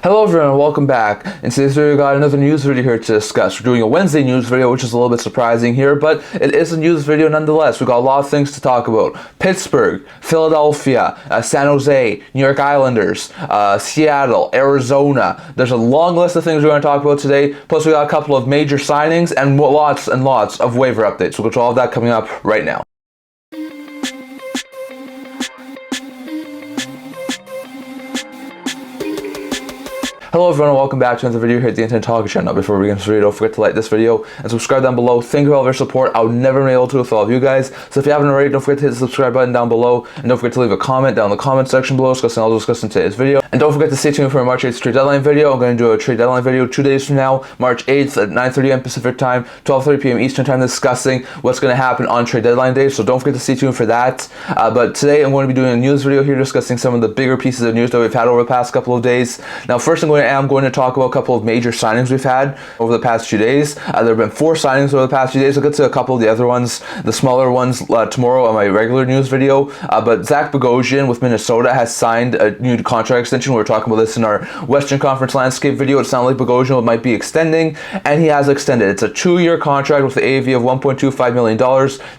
Hello everyone and welcome back. In today's video we got another news video here to discuss. We're doing a Wednesday news video, which is a little bit surprising here, but it is a news video nonetheless. We've got a lot of things to talk about. Pittsburgh, Philadelphia, San Jose, New York Islanders, Seattle, Arizona. There's a long list of things we're going to talk about today, plus we got a couple of major signings and lots of waiver updates. We'll go to all of that coming up right now. Hello everyone and welcome back to another video here at the NHL Trade Rumours channel. Before we begin this video, don't forget to like this video and subscribe down below. Thank you for all of your support. I would never be able to with all of you guys. So if you haven't already, don't forget to hit the subscribe button down below. And don't forget to leave a comment down in the comment section below discussing all discussing today's video. And don't forget to stay tuned for a March 8th trade deadline video. I'm going to do a trade deadline video 2 days from now, March 8th at 9:30 a.m. Pacific time, 12:30 p.m. Eastern time, discussing what's going to happen on trade deadline day. So don't forget to stay tuned for that. But today I'm going to be doing a news video here discussing some of the bigger pieces of news that we've had over the past couple of days. Now first I'm going to talk about a couple of major signings we've had over the past few days. There have been 4 signings over the past few days. I'll get to a couple of the other ones, the smaller ones, tomorrow on my regular news video. But Zach Bogosian with Minnesota has signed a new contract extension. We were talking about this in our Western Conference landscape video. It sounded like Bogosian might be extending, and he has extended. It's a 2-year contract with the AAV of $1.25 million.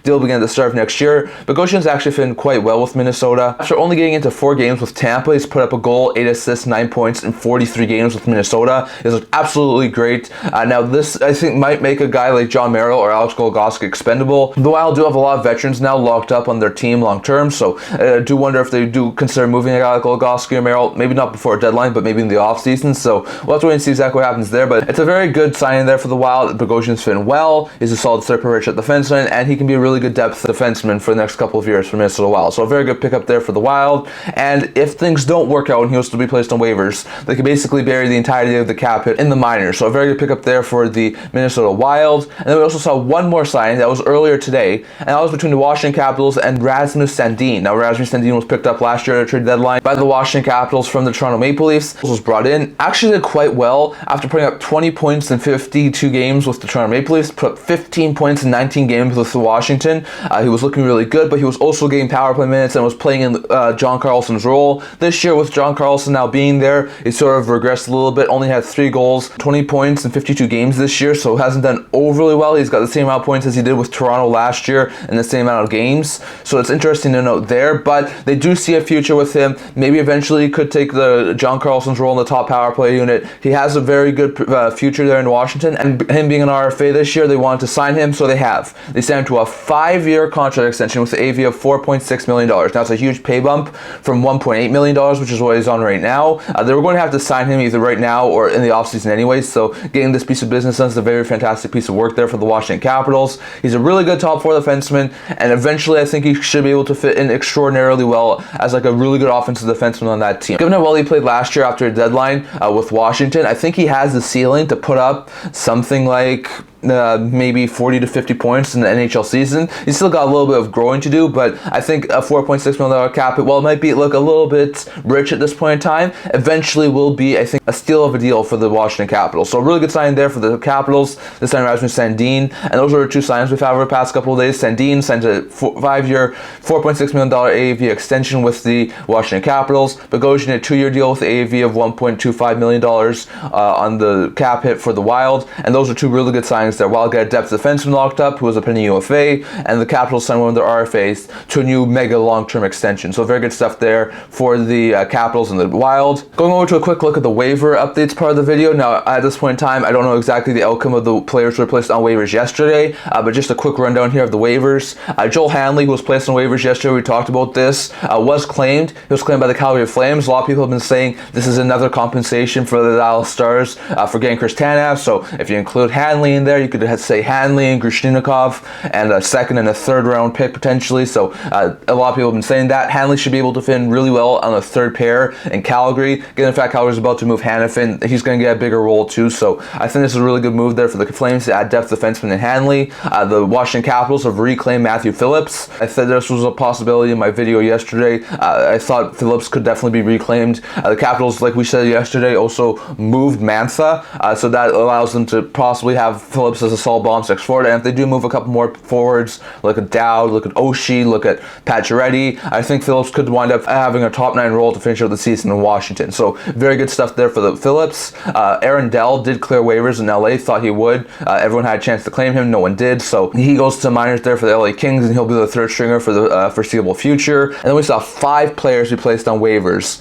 Deal began at the start of next year. Bogosian's actually fitting quite well with Minnesota. After only getting into 4 games with Tampa, he's put up a goal, 8 assists, 9 points in 43 games with Minnesota. He's looked absolutely great. Now this, I think, might make a guy like John Merrill or Alex Goligoski expendable. The Wild do have a lot of veterans now locked up on their team long term, so I do wonder if they do consider moving a guy like Goligoski or Merrill, maybe not before a deadline, but maybe in the offseason. So we'll have to wait and see exactly what happens there, but it's a very good signing there for the Wild. Bogosian's fitting well. He's a solid third pair at defenseman, and he can be a really good depth defenseman for the next couple of years for Minnesota Wild. So a very good pickup there for the Wild. And if things don't work out and he was to be placed on waivers, they can basically bury the entirety of the cap hit in the minors. So a very good pickup there for the Minnesota Wild. And then we also saw one more signing that was earlier today, and that was between the Washington Capitals and Rasmus Sandin. Now Rasmus Sandin was picked up last year at a trade deadline by the Washington Capitals from the Toronto Maple Leafs. Was brought in, actually did quite well after putting up 20 points in 52 games with the Toronto Maple Leafs, put up 15 points in 19 games with the Washington. He was looking really good, but he was also getting power play minutes and was playing in John Carlson's role. This year with John Carlson now being there, he sort of regressed a little bit, only had 3 goals, 20 points in 52 games this year, so hasn't done overly well. He's got the same amount of points as he did with Toronto last year and the same amount of games, so it's interesting to note there, but they do see a future with him. Maybe eventually he could take the John Carlson's role in the top power play unit. He has a very good future there in Washington, and him being an RFA this year, they wanted to sign him, so they have. They signed him to a 5-year contract extension with the AV of $4.6 million. Now it's a huge pay bump from $1.8 million, which is what he's on right now. They were going to have to sign him either right now or in the offseason anyway, so getting this piece of business done is a very fantastic piece of work there for the Washington Capitals. He's a really good top 4 defenseman, and eventually I think he should be able to fit in extraordinarily well as like a really good offensive defenseman on that team. Given how well he played last year after a deadline with Washington, I think he has the ceiling to put up something like maybe 40 to 50 points in the NHL season. He's still got a little bit of growing to do, but I think a $4.6 million cap hit, while it might look a little bit rich at this point in time, eventually will be, I think, a steal of a deal for the Washington Capitals. So a really good sign there for the Capitals. They signed Rasmus Sandin, and those are the 2 signings we've had over the past couple of days. Sandin signed a 5-year, $4.6 million AAV extension with the Washington Capitals. Bogosian a 2-year deal with the AAV of $1.25 million on the cap hit for the Wild, and those are 2 really good signings there. Wild got a depth defenseman locked up who was a penny UFA, and the Capitals signed one of their RFAs to a new mega long-term extension. So very good stuff there for the Capitals and the Wild. Going over to a quick look at the waiver updates part of the video. Now at this point in time, I don't know exactly the outcome of the players who were placed on waivers yesterday, but just a quick rundown here of the waivers. Joel Hanley, who was placed on waivers yesterday, we talked about this, was claimed. He was claimed by the Calgary Flames. A lot of people have been saying this is another compensation for the Dallas Stars for getting Chris Tanev. So if you include Hanley in there, you could say Hanley and Grushnikov and a 2nd and a 3rd round pick potentially. So a lot of people have been saying that Hanley should be able to fit in really well on a 3rd pair in Calgary. Given the fact Calgary's about to move Hanifin, he's going to get a bigger role too. So I think this is a really good move there for the Flames to add depth defenseman in Hanley. The Washington Capitals have reclaimed Matthew Phillips. I said this was a possibility in my video yesterday. I thought Phillips could definitely be reclaimed. The Capitals, like we said yesterday, also moved Mantha, so that allows them to possibly have Phillips Philips as a solid bomb six forward, and if they do move a couple more forwards, look at Dowd, look at Oshie, look at Pacioretty, I think Philips could wind up having a top 9 role to finish out the season in Washington. So very good stuff there for the Philips. Aaron Dell did clear waivers in LA, thought he would. Everyone had a chance to claim him, no one did, so he goes to minors there for the LA Kings, and he'll be the third stringer for the foreseeable future. And then we saw 5 players we placed on waivers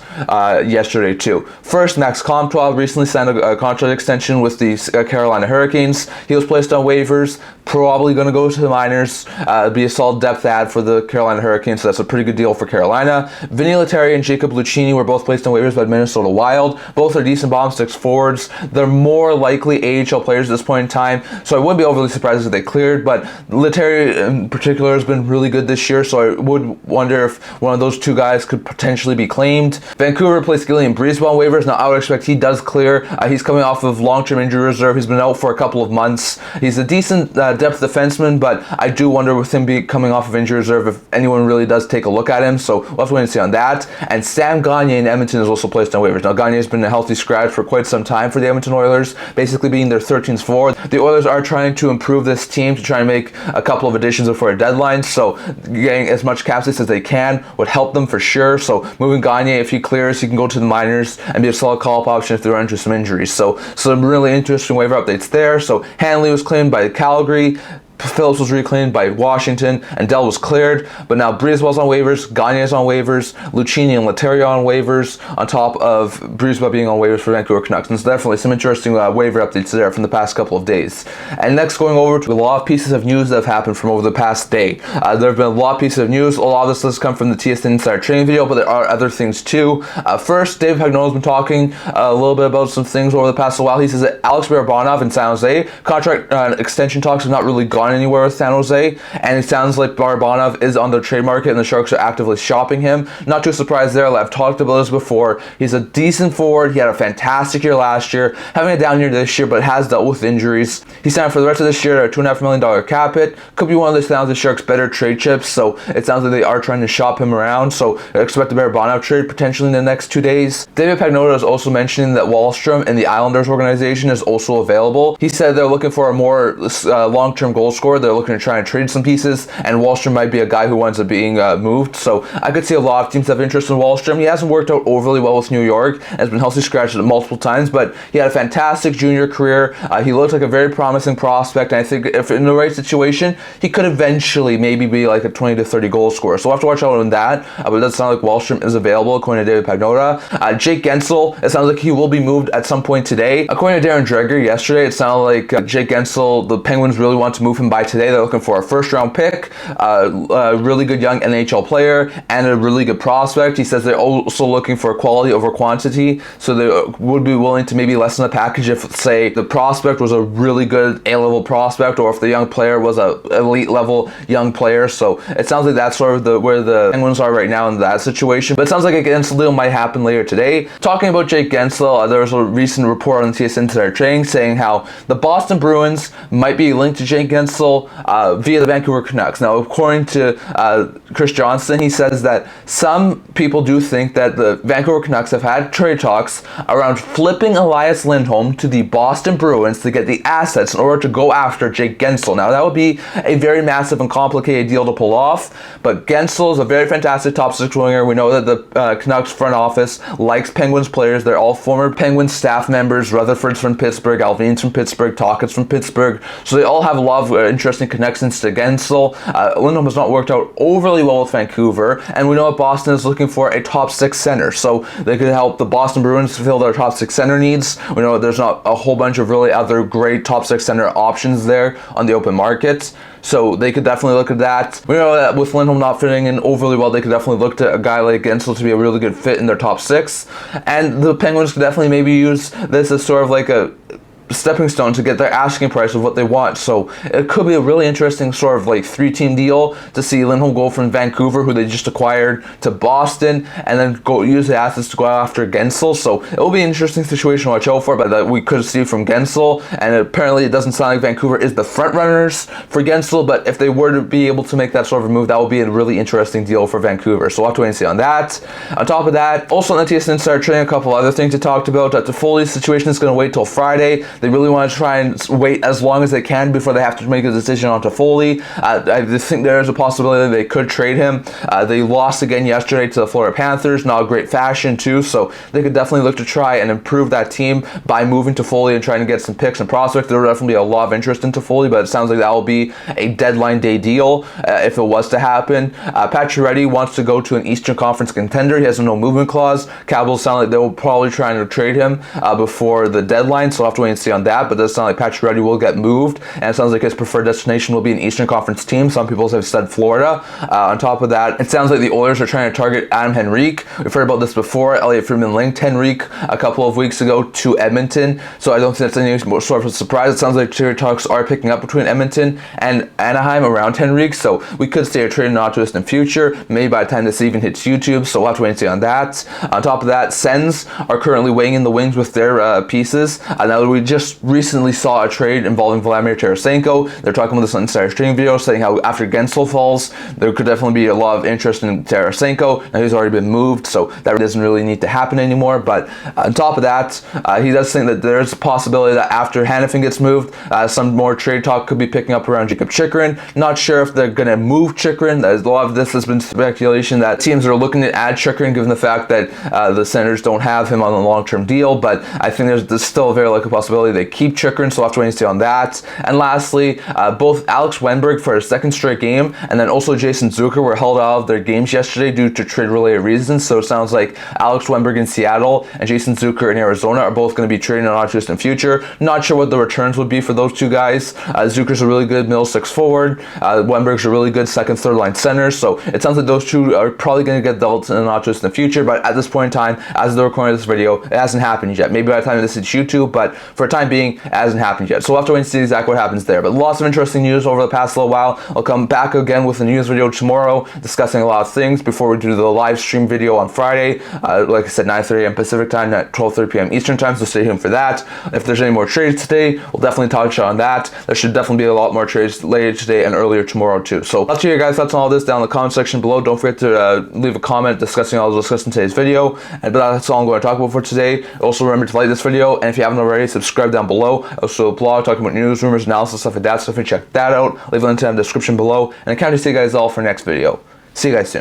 yesterday too. First, Max Comtois recently signed a contract extension with the Carolina Hurricanes. He was placed on waivers, probably going to go to the minors, be a solid depth add for the Carolina Hurricanes, so that's a pretty good deal for Carolina. Vinny Lettieri and Jacob Lucchini were both placed on waivers by Minnesota Wild. Both are decent bomb six forwards. They're more likely AHL players at this point in time, so I wouldn't be overly surprised if they cleared, but Lettieri in particular has been really good this year, so I would wonder if one of those two guys could potentially be claimed. Vancouver placed Gillian Breezeball on waivers. Now I would expect he does clear. He's coming off of long-term injury reserve. He's been out for a couple of months. He's a decent depth defenseman, but I do wonder with him coming off of injury reserve if anyone really does take a look at him, so we'll have to wait and see on that. And Sam Gagner in Edmonton is also placed on waivers. Now Gagner has been a healthy scratch for quite some time for the Edmonton Oilers, basically being their 13th forward. The Oilers are trying to improve this team to try and make a couple of additions before a deadline, so getting as much cap space as they can would help them for sure. So moving Gagner, if he clears, he can go to the minors and be a solid call-up option if they run into some injuries. So some really interesting waiver updates there. So Hanley was claimed by Calgary, Phillips was reclaimed by Washington, and Dell was cleared, but now Breezeball's on waivers, Gagner's on waivers, Lucchini and Lettieri on waivers, on top of Breezeball being on waivers for Vancouver Canucks. And so definitely some interesting waiver updates there from the past couple of days. And next, going over to a lot of pieces of news that have happened from over the past day. There have been a lot of pieces of news. A lot of this has come from the TSN Insider Training video, but there are other things too. First, David Pagnotta's been talking a little bit about some things over the past while. He says that Alex Barabanov in San Jose, contract extension talks have not really gone anywhere with San Jose, and it sounds like Barabanov is on the trade market and the Sharks are actively shopping him. Not too surprised there. I've talked about this before. He's a decent forward. He had a fantastic year last year, having a down year this year, but has dealt with injuries. He signed for the rest of this year at a $2.5 million cap hit. Could be one of the sounds of the Sharks' better trade chips, so it sounds like they are trying to shop him around, so I expect the Barabanov trade potentially in the next 2 days. David Pagnotta is also mentioning that Wahlstrom in the Islanders organization is also available. He said they're looking for a more long-term goal scorer. They're looking to try and trade some pieces, and Wahlstrom might be a guy who winds up being moved, so I could see a lot of teams have interest in Wahlstrom. He hasn't worked out overly well with New York and has been healthy scratched multiple times, but he had a fantastic junior career. He looked like a very promising prospect, and I think if in the right situation, he could eventually maybe be like a 20 to 30 goal scorer, so we'll have to watch out on that, but it does sound like Wahlstrom is available according to David Pagnotta. Jake Guentzel, it sounds like he will be moved at some point today. According to Darren Dreger yesterday, it sounded like Jake Guentzel, the Penguins really want to move him by today. They're looking for a first-round pick, a really good young NHL player, and a really good prospect. He says they're also looking for quality over quantity, so they would be willing to maybe lessen the package if, say, the prospect was a really good A-level prospect, or if the young player was a elite-level young player. So it sounds like that's sort of where the Penguins are right now in that situation. But it sounds like a Guentzel deal might happen later today. Talking about Jake Guentzel, there was a recent report on TSN Insider Training saying how the Boston Bruins might be linked to Jake Guentzel via the Vancouver Canucks. Now, according to Chris Johnston, he says that some people do think that the Vancouver Canucks have had trade talks around flipping Elias Lindholm to the Boston Bruins to get the assets in order to go after Jake Guentzel. Now, that would be a very massive and complicated deal to pull off, but Guentzel is a very fantastic top six winger. We know that the Canucks front office likes Penguins players. They're all former Penguins staff members. Rutherford's from Pittsburgh, Alvin's from Pittsburgh, Tockett's from Pittsburgh, so they all have a lot of interesting connections to Guentzel. Lindholm has not worked out overly well with Vancouver, and we know that Boston is looking for a top six center, so they could help the Boston Bruins fill their top six center needs. We know that there's not a whole bunch of really other great top six center options there on the open market, so they could definitely look at that. We know that with Lindholm not fitting in overly well, they could definitely look to a guy like Guentzel to be a really good fit in their top six, and the Penguins could definitely maybe use this as sort of like a stepping stone to get their asking price of what they want. So it could be a really interesting sort of like 3-team deal to see Lindholm go from Vancouver, who they just acquired, to Boston, and then go use the assets to go after Guentzel. So it will be an interesting situation to watch out for, but that we could see from Guentzel. And apparently it doesn't sound like Vancouver is the front runners for Guentzel, but if they were to be able to make that sort of a move, that would be a really interesting deal for Vancouver. So we'll have to wait and see on that. On top of that, also on the TSN Insider Training, a couple other things to talk about. Toffoli's situation is going to wait till Friday they really want to try and wait as long as they can before they have to make a decision on Toffoli. I just think there is a possibility they could trade him. They lost again yesterday to the Florida Panthers, not a great fashion too, so they could definitely look to try and improve that team by moving Toffoli and trying to get some picks and prospects. There will definitely be a lot of interest in Toffoli, but it sounds like that will be a deadline day deal if it was to happen. Pacioretty wants to go to an Eastern Conference contender. He has a no movement clause. Capitals sound like they will probably try to trade him before the deadline, so we'll have to wait and see on that, but it does sound like Pacioretty will get moved, and it sounds like his preferred destination will be an Eastern Conference team. Some people have said Florida. On top of that, it sounds like the Oilers are trying to target Adam Henrique. We've heard about this before. Elliot Friedman linked Henrique a couple of weeks ago to Edmonton, so I don't think that's any sort of a surprise. It sounds like trade talks are picking up between Edmonton and Anaheim around Henrique, so we could see a trade in the not too distant future, maybe by the time this even hits YouTube, so we'll have to wait and see on that. On top of that, Sens are currently weighing in the wings with their pieces. Now, we just recently saw a trade involving Vladimir Tarasenko. They're talking about this on Insider Stream video, saying how after Guentzel falls, there could definitely be a lot of interest in Tarasenko. Now, he's already been moved, so that doesn't really need to happen anymore. But on top of that, he does think that there's a possibility that after Hanifin gets moved, some more trade talk could be picking up around Jacob Chychrun. Not sure if they're going to move Chychrun. A lot of this has been speculation that teams are looking to add Chychrun given the fact that the Senators don't have him on a long-term deal, but I think there's still a very likely possibility they keep Chychrun, so we'll have to wait and see on that. And lastly, both Alex Wennberg for a second straight game, and then also Jason Zucker were held out of their games yesterday due to trade-related reasons, so it sounds like Alex Wennberg in Seattle and Jason Zucker in Arizona are both going to be trading in the not too distant future. Not sure what the returns would be for those two guys. Zucker's a really good middle six forward. Wennberg's a really good second, third line center, so it sounds like those two are probably going to get dealt in the not too distant future, but at this point in time, as they're recording this video, it hasn't happened yet. Maybe by the time this hits YouTube, but for the time being, it hasn't happened yet. So we'll have to wait and see exactly what happens there. But lots of interesting news over the past little while. I'll come back again with a news video tomorrow discussing a lot of things before we do the live stream video on Friday. Like I said, 9:30 a.m. Pacific time, at 12:30 p.m. Eastern time, so stay tuned for that. If there's any more trades today, we'll definitely talk on that. There should definitely be a lot more trades later today and earlier tomorrow too. So let's hear your guys' thoughts on all this down in the comment section below. Don't forget to leave a comment discussing all discussed in today's video. And that's all I'm going to talk about for today. Also remember to like this video, and if you haven't already, subscribe down below. Also a blog talking about news, rumors, analysis, stuff like that, so if you check that out, leave a link to the description below. And I can't wait to see you guys all for next video. See you guys soon.